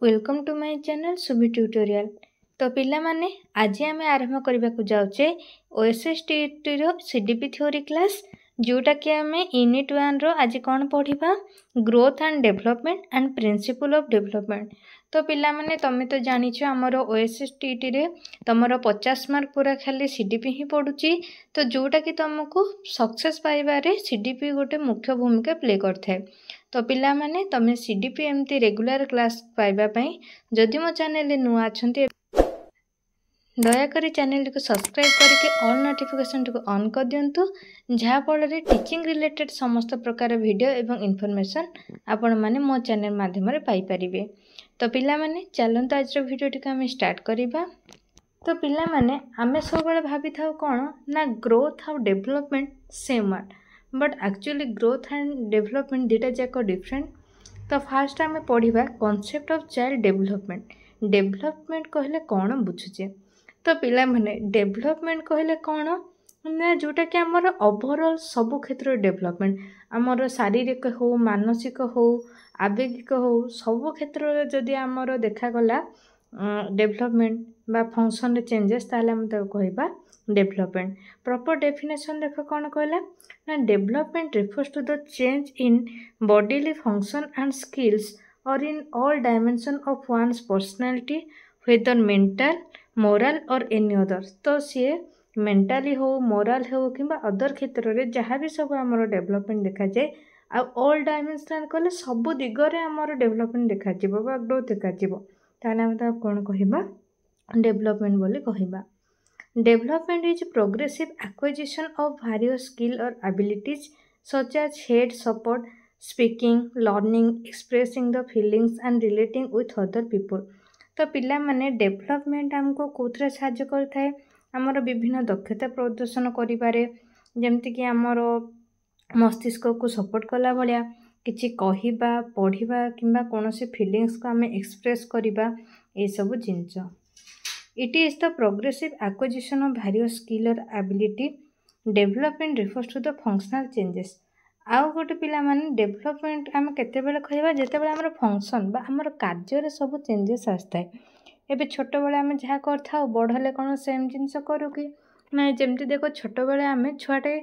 Welcome to my channel Subhi tutorial. तो पिला माने आज आम आरंभ करने को जाऊे ओएसएसटी रो सीडीपी थ्योरी क्लास जोटा कि आम यूनिट 1 रो आज कौन पढ़ा growth and development and principle of development. तो पिला माने तमें तो जानिछ आमर ओएसएसटी रे तुमर 50 मार्क पूरा खाली सीडीपी ही पड़ुची। तो जोटा कि तुमको सक्सेस पाइबारे सीडीपी गोटे मुख्य भूमिका प्ले करथाय। तो पिला माने तमें सीडीपी एमती रेगुलर क्लास पाइबा पई जदि मो चैनल नुआ अछंती दयाकोरी चैनल को सब्सक्राइब करके ऑल नोटिफिकेशन को ऑन कर दिंतु जहाँ फल टीचिंग रिलेटेड समस्त प्रकार वीडियो एवं इनफॉरमेशन आपण माने मो चैनल माध्यम पाई परिबे। तो पिला माने चलंतु आज वीडियो टी आम स्टार्ट करिबा। तो पिला माने आमे सब बेले भाबी थाउ कोन ना ग्रोथ और development same word but actually growth and development दुटा जाक डिफरेंट। तो फास्ट आम पढ़ा concept of child development. Development कहले कौन बुझुचे। तो पिला माने डेवलपमेंट कहले कौन ना जोटा कि आमर ओवरऑल सबु क्षेत्र डेवलपमेंट आमर शारीरिक हो मानसिक हो आवेगिक हो सबु क्षेत्र जदि आमर देखागला डेवलपमेंट बा फंक्शन चेंजेस ताले हम ताको कहबा डेवलपमेंट। प्रॉपर डेफिनेशन देख कौन कहला ना development refers to the change in bodily function and skills और in all dimension of one's personality whether mental moral और एनी अदर। तो सी मेंटाली हो मोरल हो कि अदर क्षेत्र में जहाँ भी सब आम डेवलपमेंट देखा जाए आ ऑल डायमेंशन कहले सब दिगरे आमर डेवलपमेंट देखा ग्रोथ देखा कौन कहबा डेवलपमेंट बोली कहबा। Development is progressive acquisition of various skill और abilities such as head support speaking learning expressing the feelings and relating with other people. तो पिला माने डेवलपमेंट आमको कोथरे साहाय्य करथाय आमर विभिन्न दक्षता प्रदर्शन करिबारे जेमति कि आमर मस्तिष्क को सपोर्ट कला भलिया किछि कहिबा पढ़िबा किंबा कोनोसी फीलिंग्स को आमे एक्सप्रेस करिबा ए सब जिंस। It is the progressive acquisition of various skill और ability. Development refers to the functional changes. आउ गोटे पिला माने डेवलपमेंट आम केते बेले कहबा जेते बेले हमर फंक्शन बा हमर कार्य रे सब चेंजेस आस्ताय। एबे छोट बेले आम जहाँ करथाउ बढ़ले कौन सेम जिनस करू कि ना जमती देखो छोट बेले आम छुआटे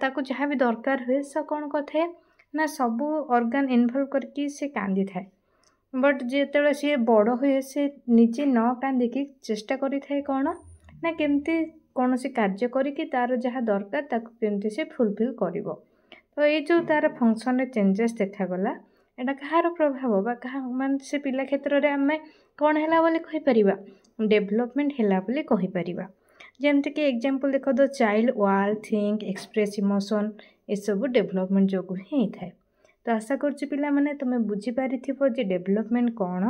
ताको जहाँ भी दरकार हुए से कौन करे ना सब ऑर्गन इन्वॉल्व करके से कांदी थाए बट जिते सी बड़ हुए से निजे न कांदिकी चेष्टा करी थाए कौन ना केमती कौन सी कार्य करी तार जहाँ दरकार ताको केमती से फुलफिल करिवो। तो ये जो तार फंक्शन चेंजेस देखागला एटा कहार प्रभाव बा कहा मान से पिला क्षेत्र में आम कौन है बोली कहीपर डेवलपमेंट है बोली कहीपर। जमती कि एग्जांपल देख द चाइल्ड वाल थिंक एक्सप्रेस इमोशन ये सब डेवलपमेंट जो ही थाए। तो आशा करुच्ची पिला माने तुम बुझी पारिथिबो जे डेवलपमेंट कौन।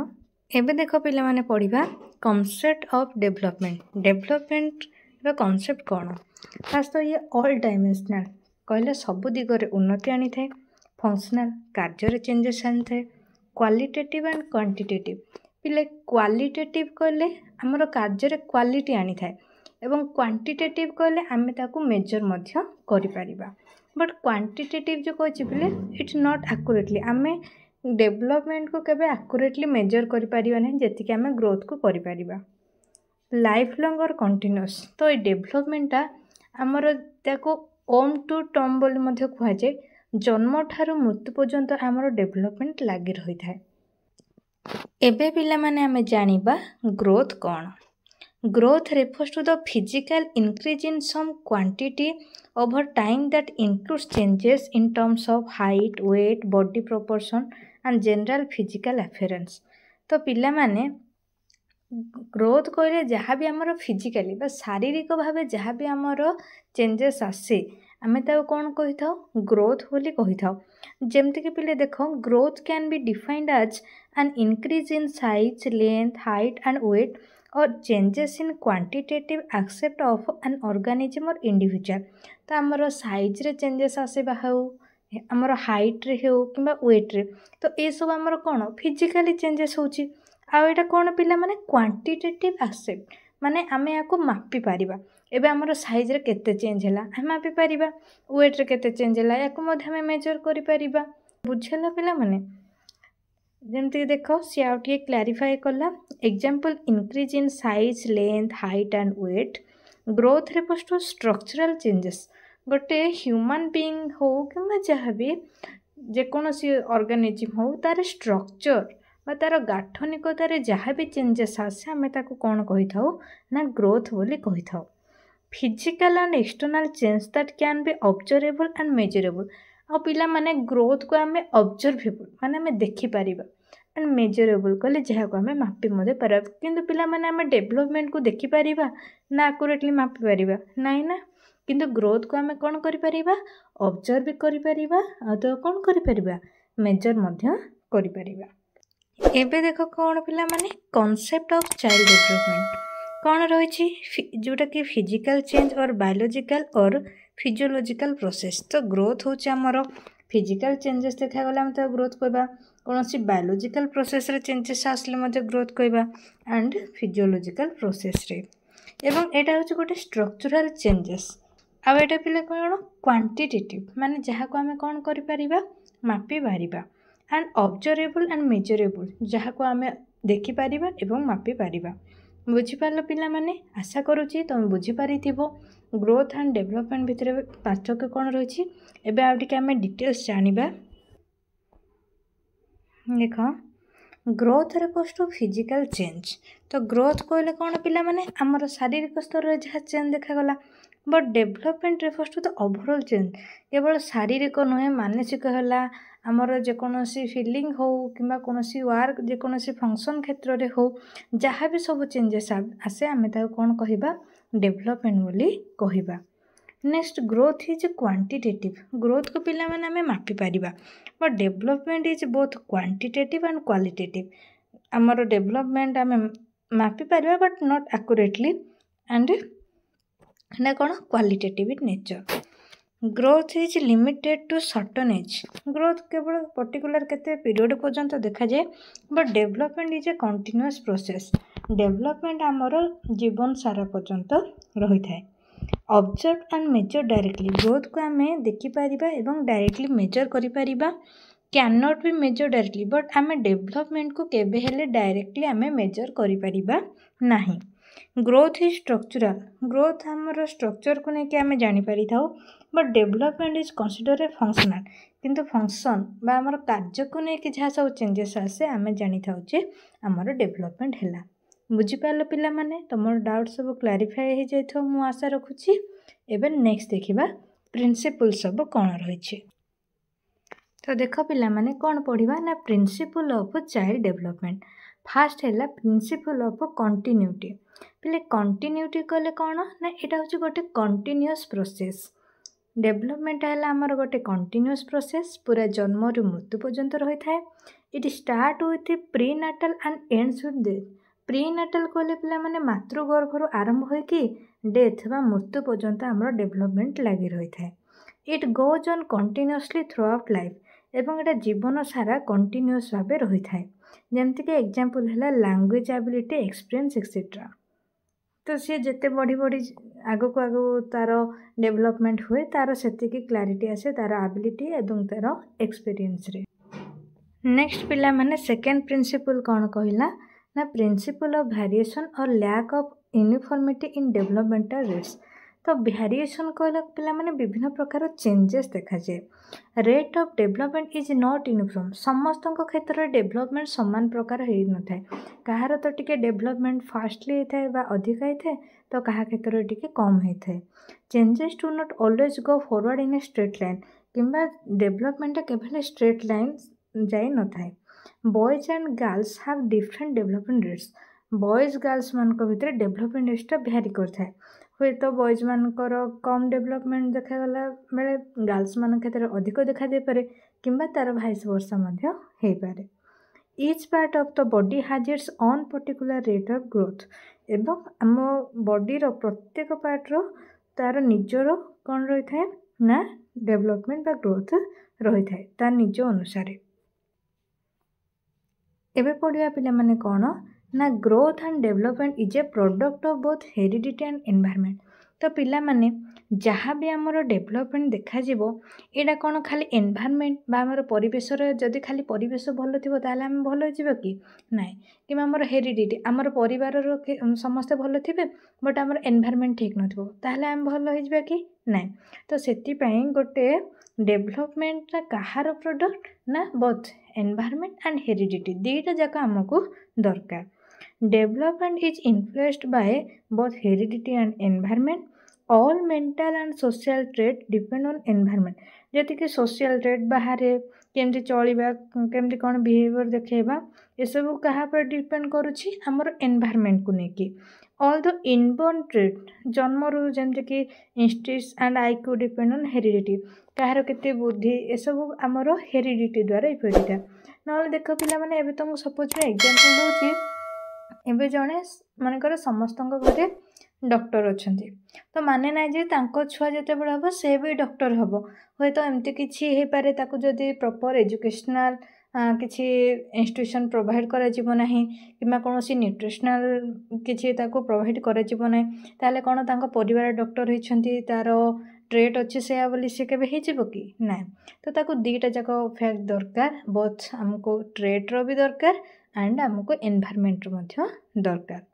एबे देखो पिला माने पढ़िबा कॉन्सेप्ट ऑफ डेवलपमेंट। डेवलपमेंट रो कॉन्सेप्ट कौन। फास्ट तो ये ऑल डायमेंशनल कहले सब दिगरे उन्नति आनी थाए फंक्शनल कार्य रे चेंजेस आनी थाए क्वालिटेटिव एंड क्वांटिटेटिव। पिले क्वालिटेटिव कहले हमर कार्य रे क्वालिटी आनी थाए एवं क्वांटिटेटिव कहले आमे ताकू मेजर मध्य करि परिबा बट क्वांटिटेटिव जो कहछि पिले इट्स नॉट एक्यूरेटली आमे डेवलपमेंट को केबे एक्यूरेटली मेजर करि परिबा नै जेति कि आमे ग्रोथ को करि परिबा लाइफ लॉन्ग और कंटीन्यूअस। तो ए डेवलपमेंटा हमर ताको ओम टू टर्म बोली मध्य कहै जे जन्म ठारू मृत्यु पर्यंत हमर डेवलपमेंट लागि रहि थाए। एबे पिला माने आमे जानिबा ग्रोथ कौन। Growth refers to the physical increase in some quantity over time that includes changes in terms of height, weight, body proportion and general physical appearance। तो पिला माने ग्रोथ कहले जहाँ भी आमर फिजिकली बा शारीरिक भाव जहाँ भी आमर चेंजेस आसे आमे ताको कौन कहि थाउ ग्रोथ बोली कहि थाउ। जेमति कि पिले देखो growth can be defined as an increase in size length height and weight और changes in quantitative aspect of an organism और इंडिविजुअल। तो आमर साइज रे चेंजेस आसेबा हो आमर हाइट रे हो किंबा वेट रे तो ये सब आमर कौन फिजिकली चेंजेस होची। आ एटा कौन पिला माने क्वांटिटेटिव एक्सेप्ट माने आमे याको मापी पारिबा एबे आमर साइज रे केते चेंज हैला हम मापी पारिबा वेट रे केते चेंज हैला याको मध्ये हमें मेजर करि पारिबा बुझेला पिला माने। ଯେମିତି ଦେଖ ସି ଆଉ ଟିକେ କ୍ଲାରିଫାଏ କଲା example increase in size length height and weight growth refers to structural changes. ଗୋଟେ ହ୍ୟୁମାନ୍ ବିଇଂ ହଉ କିମ୍ବା ଯାହା ବି ଯେକୌଣସି ଅର୍ଗାନିଜିମ୍ ହଉ ତାର ଷ୍ଟ୍ରକ୍ଚର ବା ତାର ଗାଠନିକତାରେ ଯାହା ବି ଚେଞ୍ଜେସ୍ ଆସେ ଆମେ ତାକୁ କ'ଣ କହିଥାଉ ନା ଗ୍ରୋଥ୍ ବୋଲି କହିଥାଉ। Physical and external change that can be observable and measurable. ଆଉ ପିଲାମାନେ ଗ୍ରୋଥକୁ ଆମେ ଅବଜର୍ଭେବୁଲ୍ ମାନେ ଆମେ ଦେଖିପାରିବା ଆଣ୍ଡ ମେଜରେବୁଲ୍ କଲେ ଯାହାକୁ ଆମେ ମାପି ମଧ୍ୟ ପାରିବା। କିନ୍ତୁ ପିଲାମାନେ ଆମେ ଡେଭଲପମେଣ୍ଟକୁ ଦେଖିପାରିବା ନା ଆକୁରେଟଲି ମାପିପାରିବା ନାହିଁ ନା। କିନ୍ତୁ ଗ୍ରୋଥକୁ ଆମେ କ'ଣ କରିପାରିବା ଅବଜର୍ଭ ବି କରିପାରିବା ଆଉ ତ କ'ଣ କରିପାରିବା ମେଜର ମଧ୍ୟ କରିପାରିବା। ଏବେ ଦେଖ କ'ଣ ପିଲାମାନେ କନସେପ୍ଟ ଅଫ୍ ଚାଇଲ୍ଡ ଡେଭଲପମେଣ୍ଟ କ'ଣ ରହିଛି ଯେଉଁଟାକି ଫିଜିକାଲ୍ ଚେଞ୍ଜ ଅର୍ ବାୟୋଲୋଜିକାଲ୍ ଅର୍ ଫିଜିଓଲୋଜିକାଲ୍ ପ୍ରୋସେସ୍। ତ ଗ୍ରୋଥ୍ ହେଉଛି ଆମର ଫିଜିକାଲ୍ ଚେଞ୍ଜେସ୍ ଦେଖାଗଲେ ଆମେ ତାକୁ ଗ୍ରୋଥ୍ କହିବା, କୌଣସି ବାୟୋଲୋଜିକାଲ୍ ପ୍ରୋସେସ୍ରେ ଚେଞ୍ଜେସ୍ ଆସିଲେ ମଧ୍ୟ ଗ୍ରୋଥ୍ କହିବା ଆଣ୍ଡ ଫିଜିଓଲୋଜିକାଲ୍ ପ୍ରୋସେସ୍ରେ। ଏବଂ ଏଇଟା ହେଉଛି ଗୋଟେ ଷ୍ଟ୍ରକ୍ଚରାଲ୍ ଚେଞ୍ଜେସ୍। ଆଉ ଏଇଟା ପିଲା କ'ଣ କ୍ୱାଣ୍ଟିଟେଟିଭ୍ ମାନେ ଯାହାକୁ ଆମେ କ'ଣ କରିପାରିବା ମାପିପାରିବା ଆଣ୍ଡ ଅବଜର୍ଭେବୁଲ୍ ଆଣ୍ଡ ମେଜରେବୁଲ୍ ଯାହାକୁ ଆମେ ଦେଖିପାରିବା ଏବଂ ମାପିପାରିବା। ବୁଝିପାରିଲ ପିଲାମାନେ? ଆଶା କରୁଛି ତୁମେ ବୁଝିପାରିଥିବ ଗ୍ରୋଥ୍ ଆଣ୍ଡ ଡେଭଲପମେଣ୍ଟ ଭିତରେ ପାର୍ଥକ୍ୟ କ'ଣ ରହିଛି। ଏବେ ଆଉ ଟିକେ ଆମେ ଡିଟେଲ୍ସ ଜାଣିବା। ଦେଖ growth refers two physical change. ତ ଗ୍ରୋଥ୍ କହିଲେ କ'ଣ ପିଲାମାନେ ଆମର ଶାରୀରିକ ସ୍ତରରେ ଯାହା ଚେଞ୍ଜ ଦେଖାଗଲା, but development refers to the overall change. କେବଳ ଶାରୀରିକ ନୁହେଁ ମାନସିକ ହେଲା ଆମର ଯେକୌଣସି ଫିଲିଂ ହେଉ କିମ୍ବା କୌଣସି ୱାର୍କ ଯେକୌଣସି ଫଙ୍କସନ୍ କ୍ଷେତ୍ରରେ ହେଉ ଯାହା ବି ସବୁ ଚେଞ୍ଜେସ୍ ଆସେ ଆମେ ତାକୁ କ'ଣ କହିବା ଡେଭଲପମେଣ୍ଟ ବୋଲି କହିବା। Next growth is quantitative. ଗ୍ରୋଥକୁ ପିଲାମାନେ ଆମେ ମାପିପାରିବା but development is both quantitative and qualitative. ଆମର ଡେଭଲପମେଣ୍ଟ ଆମେ ମାପିପାରିବା ବଟ୍ ନଟ୍ ଆକୁରେଟଲି ଆଣ୍ଡ ନା କ'ଣ qualitative in nature. Growth is limited to certain age. ଗ୍ରୋଥ୍ କେବଳ ପର୍ଟିକୁଲାର କେତେ ପିରିୟଡ଼ ପର୍ଯ୍ୟନ୍ତ ଦେଖାଯାଏ but development is a continuous process. Development ଆମର ଜୀବନ ସାରା ପର୍ଯ୍ୟନ୍ତ ରହିଥାଏ। Observe and measure directly. ଗ୍ରୋଥକୁ ଆମେ ଦେଖିପାରିବା ଏବଂ ଡାଇରେକ୍ଟଲି ମେଜର କରିପାରିବା। Can not be major directly but ଆମେ ଡେଭଲପମେଣ୍ଟକୁ କେବେ ହେଲେ ଡାଇରେକ୍ଟଲି ଆମେ ମେଜର କରିପାରିବା ନାହିଁ। Growth is structural. ଗ୍ରୋଥ୍ ଆମର ଷ୍ଟ୍ରକ୍ଚରକୁ ନେଇକି ଆମେ ଜାଣିପାରିଥାଉ but development is consider A functional. କିନ୍ତୁ ଫଙ୍କସନ୍ ବା ଆମର କାର୍ଯ୍ୟକୁ ନେଇକି ଯାହା ସବୁ ଚେଞ୍ଜେସ୍ ଆସେ ଆମେ ଜାଣିଥାଉ ଯେ ଆମର ଡେଭଲପମେଣ୍ଟ ହେଲା। ବୁଝିପାରିଲ ପିଲାମାନେ? ତୁମର ଡାଉଟ୍ ସବୁ କ୍ଲାରିଫାଏ ହେଇଯାଇଥିବ ମୁଁ ଆଶା ରଖୁଛି। ଏବେ ନେକ୍ସଟ ଦେଖିବା ପ୍ରିନ୍ସିପଲ୍ ସବୁ କ'ଣ ରହିଛି। ତ ଦେଖ ପିଲାମାନେ କ'ଣ ପଢ଼ିବା ନା principle of child development. First ହେଲା ପ୍ରିନ୍ସିପଲ୍ ଅଫ୍ କଣ୍ଟିନ୍ୟୁଟି। ପିଲେ କଣ୍ଟିନ୍ୟୁଟି କହିଲେ କ'ଣ ନା ଏଇଟା ହେଉଛି ଗୋଟେ କଣ୍ଟିନ୍ୟୁଅସ୍ ପ୍ରୋସେସ୍। ଡେଭଲପମେଣ୍ଟ ହେଲା ଆମର ଗୋଟେ କଣ୍ଟିନ୍ୟୁଅସ୍ ପ୍ରୋସେସ୍ ପୁରା ଜନ୍ମରୁ ମୃତ୍ୟୁ ପର୍ଯ୍ୟନ୍ତ ରହିଥାଏ। It start with prenatal and ends with death. Prenatal କହିଲେ ପିଲାମାନେ ମାତୃଗର୍ଭରୁ ଆରମ୍ଭ ହୋଇକି ଡେଥ୍ ବା ମୃତ୍ୟୁ ପର୍ଯ୍ୟନ୍ତ ଆମର ଡେଭଲପମେଣ୍ଟ ଲାଗି ରହିଥାଏ। It goes on continuously throughout life ଏବଂ ଏଇଟା ଜୀବନ ସାରା କଣ୍ଟିନ୍ୟୁଅସ୍ ଭାବେ ରହିଥାଏ। ଯେମିତିକି ଏକ୍ଜାମ୍ପଲ୍ ହେଲା ଲାଙ୍ଗୁଏଜ୍ ଆବିଲିଟି ଏକ୍ସପିରିଏନ୍ସ ଏକ୍ସେଟ୍ରା। ତ ସିଏ ଯେତେ ବଢ଼ି ବଢ଼ି ଆଗକୁ ତା'ର ଡେଭଲପମେଣ୍ଟ ହୁଏ ତା'ର ସେତିକି କ୍ଲାରିଟି ଆସେ ତା'ର ଆବିଲିଟି ଏବଂ ତା'ର ଏକ୍ସପିରିଏନ୍ସରେ। ନେକ୍ସଟ ପିଲାମାନେ ସେକେଣ୍ଡ ପ୍ରିନ୍ସିପଲ୍ କ'ଣ କହିଲା ନା principle of variation or lack of uniformity in developmental rates. ତ ଭ୍ୟାରିଏସନ୍ କହିଲା ପିଲାମାନେ ବିଭିନ୍ନ ପ୍ରକାର ଚେଞ୍ଜେସ୍ ଦେଖାଯାଏ। Rate of development is not uniform. ସମସ୍ତଙ୍କ କ୍ଷେତ୍ରରେ ଡେଭଲପମେଣ୍ଟ ସମାନ ପ୍ରକାର ହେଇନଥାଏ। କାହାର ତ ଟିକେ ଡେଭଲପମେଣ୍ଟ ଫାଷ୍ଟଲି ହେଇଥାଏ ବା ଅଧିକା ହେଇଥାଏ ତ କାହା କ୍ଷେତ୍ରରେ ଟିକେ କମ୍ ହେଇଥାଏ। Changes to not always go forward in a straight line କିମ୍ବା ଡେଭଲପମେଣ୍ଟଟା କେବେ ହେଲେ ଷ୍ଟ୍ରେଟ୍ ଲାଇନ୍ ଯାଇନଥାଏ। Boys and girls have different development rates. Boys ଗାର୍ଲସମାନଙ୍କ ଭିତରେ ଡେଭଲପମେଣ୍ଟ ରେଟ୍ସଟା ଭ୍ୟାରି କରିଥାଏ। ହୁଏତ ବଏଜ୍ମାନଙ୍କର କମ୍ ଡେଭଲପମେଣ୍ଟ ଦେଖାଗଲା ବେଳେ ଗାର୍ଲସମାନଙ୍କ କ୍ଷେତ୍ରରେ ଅଧିକ ଦେଖାଯାଇପାରେ କିମ୍ବା ତା'ର ଭାଇସ୍ ବର୍ଷା ମଧ୍ୟ ହେଇପାରେ। Each part of the body has its own particular rate of growth. ଏବଂ ଆମ ବଡ଼ିର ପ୍ରତ୍ୟେକ ପାର୍ଟର ତା'ର ନିଜର କ'ଣ ରହିଥାଏ ନା ଡେଭଲପମେଣ୍ଟ ବା ଗ୍ରୋଥ୍ ରହିଥାଏ ତା ନିଜ ଅନୁସାରେ। ଏବେ ପଢ଼ିବା ପିଲାମାନେ କ'ଣ ନା growth and development is a product of both heredity and environment. तो पिला माने जहाँ भी आमर डेभलपमेंट देखा यहाँ कौन खाली एनवायरनमेंट बा आमर परिवेश जदि खाली परिवेश भल थी ताहले आम भल हो कि नाई कि आमर हेरिडिटी आमर परिवार समस्ते भल थे बट आमर एनवायरनमेंट ठीक नथिबो ताहले आम भल हो कि नाई। तो सेतिपई गोटे डेभलपमेंट कहार प्रोडक्ट ना बोथ एनवायरनमेंट एंड हेरिडिटी दुईटा जाक आमको दरकार। Development is influenced by both heredity and environment. All mental and social trait depend on environment. जति कि सोशल ट्रेट बाहर केमती चलवा केमती कौन बिहेवियर देखा ये सब कहा पर डिपेंड करुच्ची आमर एनवायरनमेंट को लेकिन। ऑल द इनबोर्न ट्रेट जन्मरू जमती कि instincts and IQ depend on heredity कहार केते बुद्धि ये सब आमर हेरिडिटी द्वारा इफेक्ट था। ना देख पिला माने एबे तुमको सपोज एग्जांपल दूची एबे जणे मानकर समस्त घरे डॉक्टर अच्छा तो माने ना जे तांको छुआ जिते बड़ा हम से भी डॉक्टर हम हे तो एमती किसी हो पारे ताकू जदि प्रॉपर एजुकेशनल किसी इंस्टीट्यूशन प्रोवाइड करा जीवो नाही किमा कोनोसी न्यूट्रिशनल किसी ताको प्रोवाइड करा जीवो नाही ताले कोन तांको परिवार डॉक्टर होइछंती तारो ट्रेट अच्छे से बोली से केबे हे जीवो कि ना। तो ताको दीटा जाक फैक्ट दरकार बोथ हमको ट्रेट रो भी दरकार एंड हमको एनवायरनमेंट रो मध्य दरकार।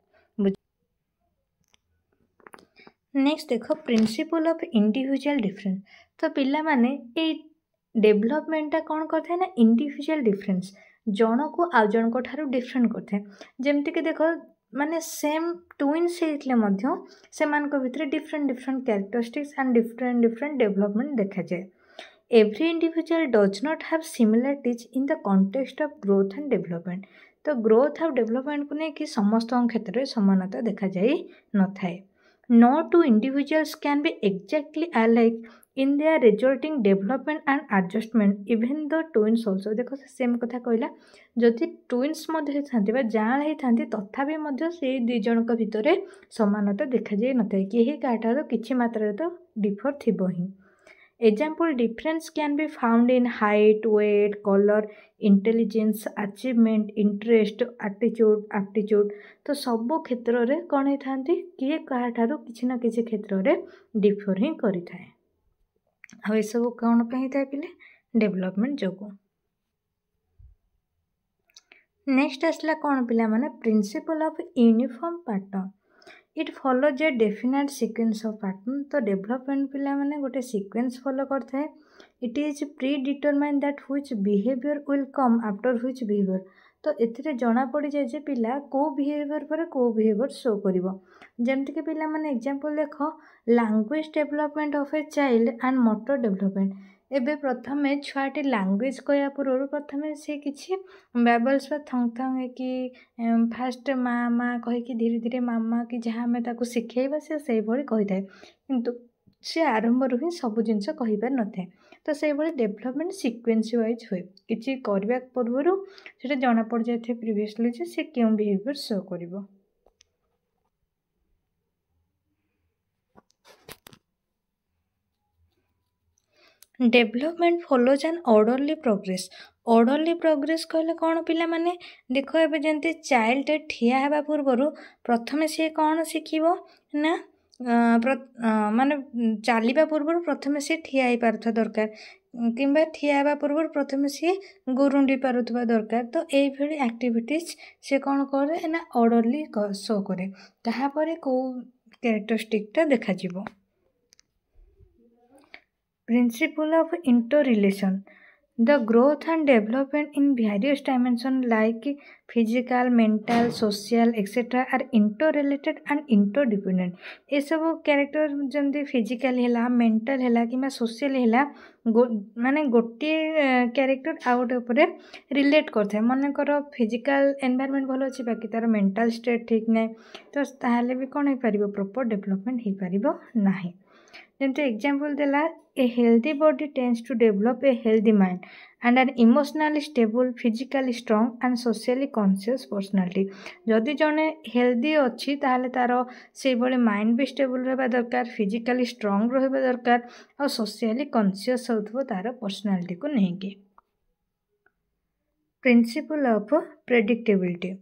नेक्स्ट देखो प्रिंसिपल ऑफ इंडिविजुअल डिफरेंस। तो पिला माने ए डेभलपमेंटा कौन करथे ना इंडिविजुअल डिफरेंस जन को आ जन को ठारू डिफरेंट करथे। जेमती कि देखो माने सेम ट्विन्स हेतले मध्य से मान को भितर different different characteristics and different different development देखा जाए। Every individual does not have similarities in the context of growth and development. तो ग्रोथ और डेवलपमेंट को लेकिन समस्त क्षेत्र में समानता देखा जाए न थाए। No two individuals can be exactly alike in their resulting development and adjustment even though twins also। देखो सेम कथा कहला जदि ट्विन्स मध्य थांती बा जाल हे थांती तथापि मध्य से दुई जनक भितरे समानता देखा जाए न थाए केही काठार किछि मात्रा तो डिफर थिबो ही। Example difference can be found in height weight colour intelligence achievement interest attitude aptitude. तो सब क्षेत्र में कौन होता किए क्या किसी ना किसी क्षेत्र में डिफर ही करें आ सब कौन पे पिले डेवलपमेंट जो। नेक्स्ट आसला कौन पिला माने principle of uniform pattern. It follows a definite sequence of pattern. तो डेवलपमेंट पिला माने गोटे सीक्वेंस फॉलो करता है। It is pre determine that which behaviour will come after which behaviour. तो एथिरे जना पड़ जाए जे पिला को बिहेवियर पर को बिहेवियर शो करिवो। जेमति के पिला माने एग्जांपल देखो language development of a child and motor development. एबे प्रथमे छुआटी लैंग्वेज कहया पूर्व प्रथमे से किछि बैबल्स बा थंग थंग कि फास्ट माँ माँ कहीकि धीरे धीरे मामा कि जहाँ आम ताको शिखेबा से भली कही थाए किंतु से आरंभरू ही सब जिनस कही पार न थाए। तो से भली डेवलपमेंट सीक्वेंस वाइज हुए किछि करबा पूर्वरु सेटा जणा पड़ जाए प्रीवियसली जे से क्यों बिहेवियर शो करिवो। Development follows an orderly progress. Orderly progress कहले कौन पिला माने देखो एबे जंती चाइल्ड ठिया हेबा पूर्वरु प्रथमे से कौन शिखिबो ना माने चलिबा पूर्वरु प्रथमे से ठिया हे पारथा दरकार किंबा ठिया हेबा पूर्वरु प्रथमे से गुरुंडी पारुथबा दरकार। तो एई भली एक्टिविटीज से कौन करे ना ऑर्डरली शो करे ताहा परे को कैरेक्टरिस्टिक ता देखा जिवो। Principle of interrelation. The growth and development in various dimensions like physical, mental, social, etc. are interrelated and interdependent. ये सब कैरेक्टर जमती फिजिकल है मेंटल है कि सोशल है माने गोटे कैरेक्टर आ गोटे उपर रिलेट करता है। मनकर फिजिकल एनवायरनमेंट भल अच्छे बाकी तार मेंटल स्टेट ठीक ना तो ताहले भी कौन हो पार प्रॉपर डेवलपमेंट हो पार ना। जमती एग्जांपल देला a healthy body tends to develop a healthy mind and an emotionally stable physically strong and socially conscious personality. जदि जड़े हेल्दी अच्छी ताहले तार से भली माइंड भी स्टेबल रहा दरकार फिजिकली स्ट्रॉन्ग रहा दरकार और सोशली कॉन्शियस होथबो तार पर्सनालिटी को लेकिन। Principle of predictability.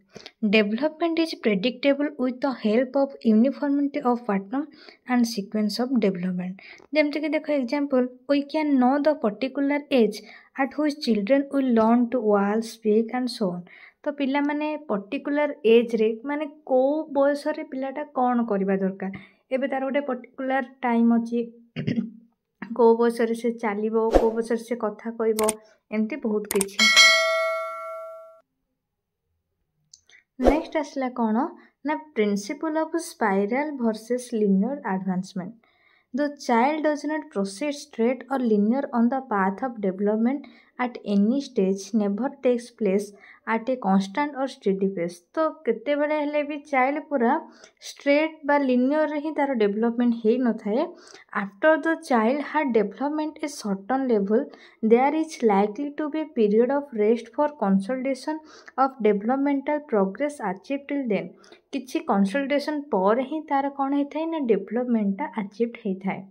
Development is predictable with the help of uniformity of pattern and sequence of development. ଯେମିତି କି ଦେଖ example, we can know the particular age at which children will learn to walk, speak and so on. ତ ପିଲାମାନେ particular ଏଜ୍ରେ ମାନେ କେଉଁ ବୟସରେ ପିଲାଟା କ'ଣ କରିବା ଦରକାର, ଏବେ ତାର ଗୋଟେ ପର୍ଟିକୁଲାର ଟାଇମ୍ ଅଛି, କେଉଁ ବୟସରେ ସେ ଚାଲିବ, କେଉଁ ବୟସରେ ସେ କଥା କହିବ, ଏମିତି ବହୁତ କିଛି। नेक्स्ट आसला कौन ना principle of spiral versus linear advancement. The child does not proceed straight और linear on the path of development at any stage never takes place at a constant or steady pace। तो केते बेले हेले भी child पूरा straight बा linear ही तार development हे न थाए। After the child had development a certain level there is likely to be period of rest for consolidation of developmental progress achieve till then. किछि कंसोलिडेशन पर ही तार कौन होता है ना डेवलपमेंटा अचीव होता है।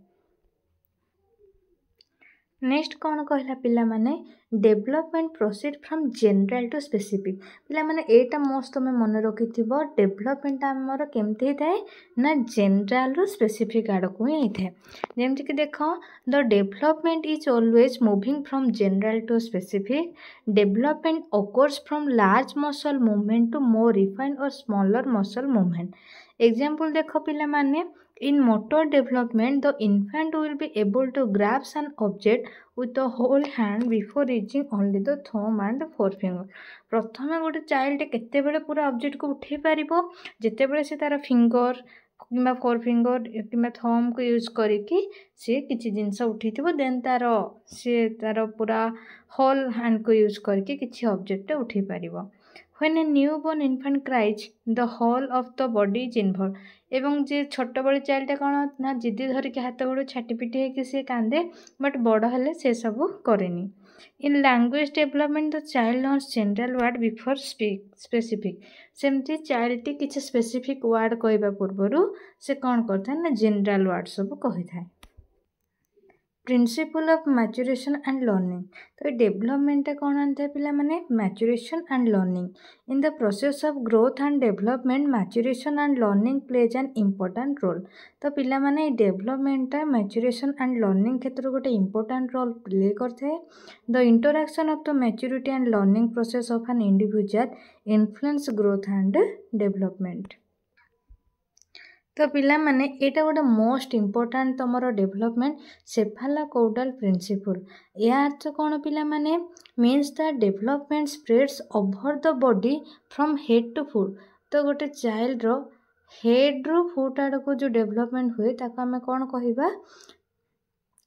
नेक्स्ट कौन कहला पिला माने development proceed from general to specific. पिला माने एटा मोस्ट तुम मन रखिथिबो डेवलपमेंट आमर केमती होता है ना जनरल रो स्पेसिफिक आड़ को ही होता है। जेमति कि देख the development is always moving from general to specific. Development occurs from large muscle movement to more refined और स्मॉलर मसल मूवमेंट। एग्जाम्पल देख पिला माने in motor development the infant will be able to grasp an object with the whole hand before reaching only the thumb and forefinger। प्रथम गोटे child केते बेले पूरा object को उठे पारिबो जेते बेले से तार फिंगर किंबा फोर फिंगर किंबा थम को यूज करिकी से किछि जिंस उठिथिबो देन तार पूरा होल हैंड को यूज करके किछि ऑब्जेक्ट उठे पारिबो। When a newborn infant cries, the whole of the body is involved। एवं जे छोट बड़े चाइल्ड कौन ना जिद्दी धरिकी हाथ गोड़ छाटिपिटी होकर सी कांदे बट बड़ हेले से सब करेनी। In language development the child learns general word before specific. सेमती चाइल्ड टी किसी स्पेसिफिक वर्ड कहवा पूर्व से कौन करता है ना जनरल वर्ड सब कही था। Principle of maturation and learning. तो डेवलपमेंट कौन आते हैं पिला माने maturation and learning. In the process of growth and development maturation and learning plays an important role. तो पिला माने डेवलपमेंट मैच्यूरेशन एंड लर्निंग क्षेत्र गोटे इम्पोर्टेंट रोल प्ले करते हैं। The interaction of the maturity and learning process of an individual influence growth and development. तो पिला माने एटा गोटे मोस्ट इम्पोर्टेंट तुमर डेवलपमेंट सेफालोकाउडल प्रिंसिपल। या अर्थ कौन पिला माने means the development spreads over the body from head to foot. तो गोटे चाइल्ड रो हेड रो फुट आड़ को जो डेवलपमेंट हुए ताको आमे कौन कहिबा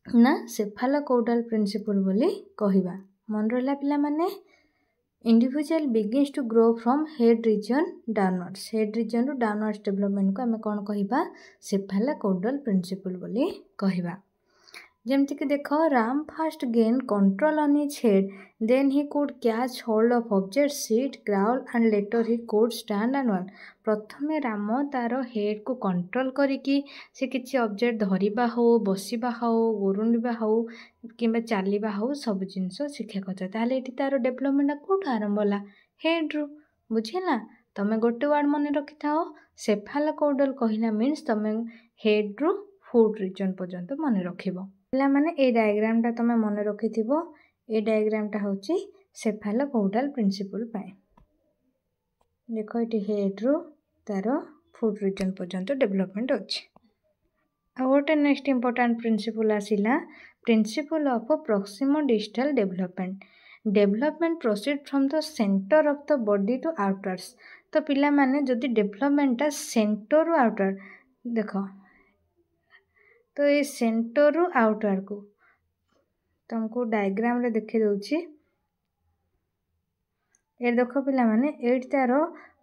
ना सेफालोकाउडल प्रिंसिपल बोली कहिबा। मन रहला पिला माने individual begins to grow from head region downwards. Head region रु डाउनवर्ड्स डेवलपमेंट को आमे कौन कहिबा सेफालोकाउडल प्रिंसिपल बोली कहिबा। जेमती कि देख Ram fast gain control on his head then he could catch hold of object sit crawl and later he could stand and walk. प्रथमे राम तार हेड को कंट्रोल करिकी से किसी ऑब्जेक्ट धरिबा हो बसिबा हो गुरुंडा हो किंबा चलवा हो सब जिनस शिक्षा करता। ताहले एठी तार डेवलपमेंट कोठू आरंभ होला हेड रु। बुझिला तमे गोटे वर्ड मन रखि थाओ सेफालोकाउडल कहिला मीन्स तमे हेड रु फुट रीजन पर्यंत मन रखिबो। पिला माने ए डायग्राम टा तमे मन रखिथिबो। ए डायग्राम टा होची सेफालोकाउडल प्रिंसिपल पाए। देखो एटी हेड रु तार फुट रीजन पर्यंत डेवलपमेंट अछि। आ गोटे नेक्स्ट इंपोर्टेंट प्रिंसिपल आसिला principle of proximodistal development. Development proceed from the centre of the body to outwards. तो पिला माने जदि डेवलपमेंट टा सेंटर रु आउटवर्ड देखो तो ये सेंटर रु आउटवर्ड को तुमको डायग्राम रे देखे दउची। ए देखो पिला माने एट तार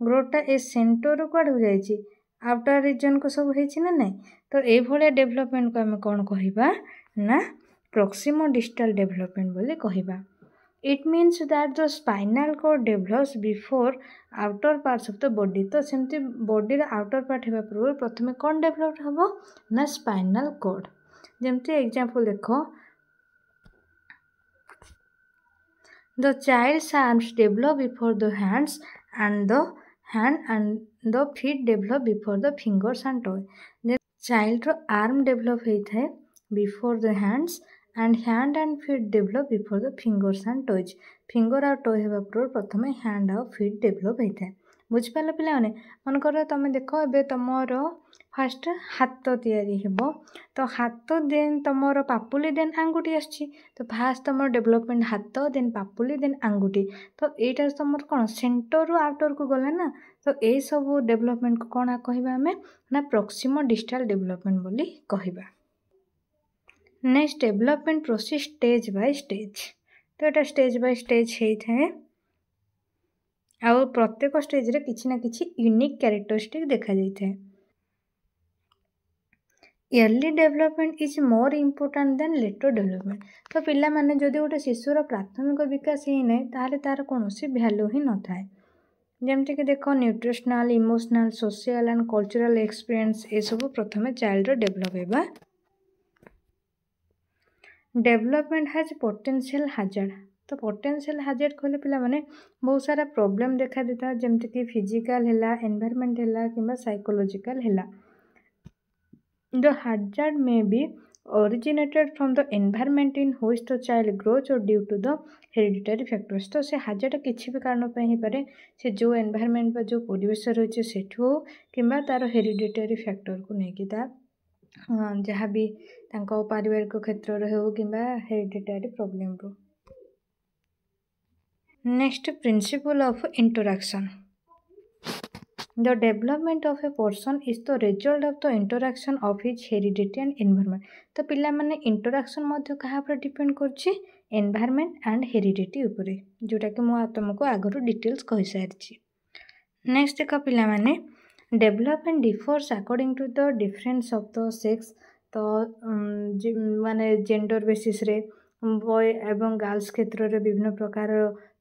ग्रोथटा ए सेंटर रु कड हो जाईची आउटर रीजन को सब होईची ना नहीं। तो ए भले डेवलपमेंट को हम कौन कहिबा ना प्रॉक्सिमो डिस्टल डेवलपमेंट बोली कहिबा। It means that the spinal cord develops before outer parts of the body. तो सेमती बॉडी रे आउटर पार्ट हेबा पूर्व प्रथमे कौन डेवलप हबो ना स्पाइनल कॉर्ड। जेमती एग्जांपल देखो The child's arms develop before the hands and the hand and the feet develop before the fingers and toes. The child arm develop होता है before the hands and hand and feet develop before the fingers and toes. Finger और toe हेबा पूर्व प्रथमे hand और feet develop होता है. बुझिपारे पिलाने मनकर तुम देख ए तुमर फास्ट हाथ तैयारी हेबो तो हाथ देन तुमर पापुली देन आंगुठी आछि तो फास्ट तुम डेवलपमेंट हाथ देन पापुली देन आंगुठी तो यहाँ तुम कौन सेंटर रु आउटर को गला ना तो ये सब डेवलपमेंट को कौन कहबा आमे ना प्रॉक्सिमो डिस्टल डेवलपमेंट बोली कहबा. Next development process stage by stage तो यहाँ स्टेज बाय स्टेज होता है आउ प्रत्येक स्टेज रे किछि ना किछि यूनिक कैरेक्टरिस्टिक देखा जाता है. Early development is more important than later development तो पिला माने जदि गोटे शिशुर प्राथमिक विकास ही ना ताहले तार कौन भैल्यू ही न थाए जमती कि देख nutritional emotional social and cultural experience ये सब प्रथम चाइल्ड डेवलप होगा. डेवलपमेंट हैज पोटेंशियल हाजर्ड तो पोटेंशियल हाजर्ड कहले पिला माने बहुत सारा प्रॉब्लम देखा देता है जमती कि फिजिकल है एनवायरनमेंट है कि साइकोलॉजिकल है. The hazard may be originated from the environment in which the child grows or due to the hereditary factors. तो से hazard किसी भी कारण पे ही पारे से जो environment बा जो परिवेश रही से कि तार hereditary factor को लेकिन जहाँ भी पारिवारिक क्षेत्र रे हो कि hereditary problem row. Next principle of interaction. The development of a person is the result of the interaction of his heredity and environment. तो पिला माने interaction मध्य कहाँ पर डिपेंड करछि environment and heredity उपरे जोटा कि मु तुमको आगरू डिटेल्स कहि सारिछि. नेक्स्ट देख पिला माने development differs according to the difference of the sex तो माने जेंडर बेसिस रे बॉय एवं गर्ल्स क्षेत्र रे विभिन्न प्रकार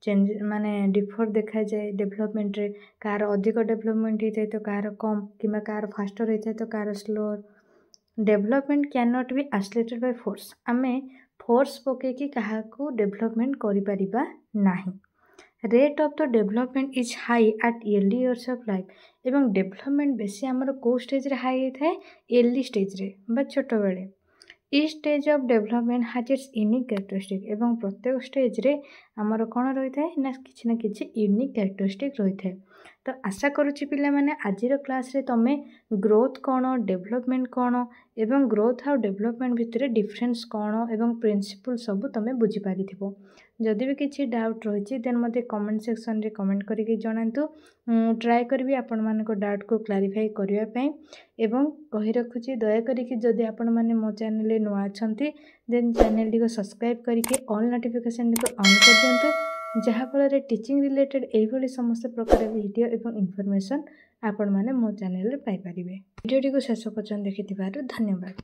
चेंज माने डिफर देखा जाए डेवलपमेंट रे कार अधिक डेवलपमेंट होता है तो कार कम कि कार फास्टर होता है तो car slower. Development can not be isolated by force आमे फोर्स पकईकि क्या डेवलपमेंट करिपरिबा नाही. Rate of the development is high at early years of life एवं डेवलपमेंट बेसी आमर को स्टेज रे हाई होता है अर्ली स्टेज रे बा छोट बेले. Each stage of development has its unique characteristic एवं प्रत्येक स्टेज रे आमर कौन रही है ना किसी यूनिक कैरेक्टरिस्टिक रही है. तो आशा करुच्ची पिला माने आजिर क्लास रे तमे ग्रोथ कौन डेवलपमेंट कौन एवं ग्रोथ आउ डेवलपमेंट भितर डिफरेंस कौन एवं प्रिंसिपल सब तमे बुझी पारिथिबो. जदि भी किसी डाउट रही देन मते कमेंट सेक्शन रे कमेंट करके जणातु ट्राए करबी आपण मानको डाउट को क्लारिफाई करिया पई एवं कहि रखुची दया करिके जदि आपण माने मो चैनल नुआ अछंती देन चैनल को सब्सक्राइब करके ऑल नोटिफिकेशन को ऑन कर दियंतु जहाँफल टीचिंग रिलेटेड यही समस्त प्रकार वीडियो एवं इनफॉरमेशन आपण माने मो चैनल रे पाई परिबे. वीडियो को शेष पर्यंत देखिथिबारु धन्यवाद.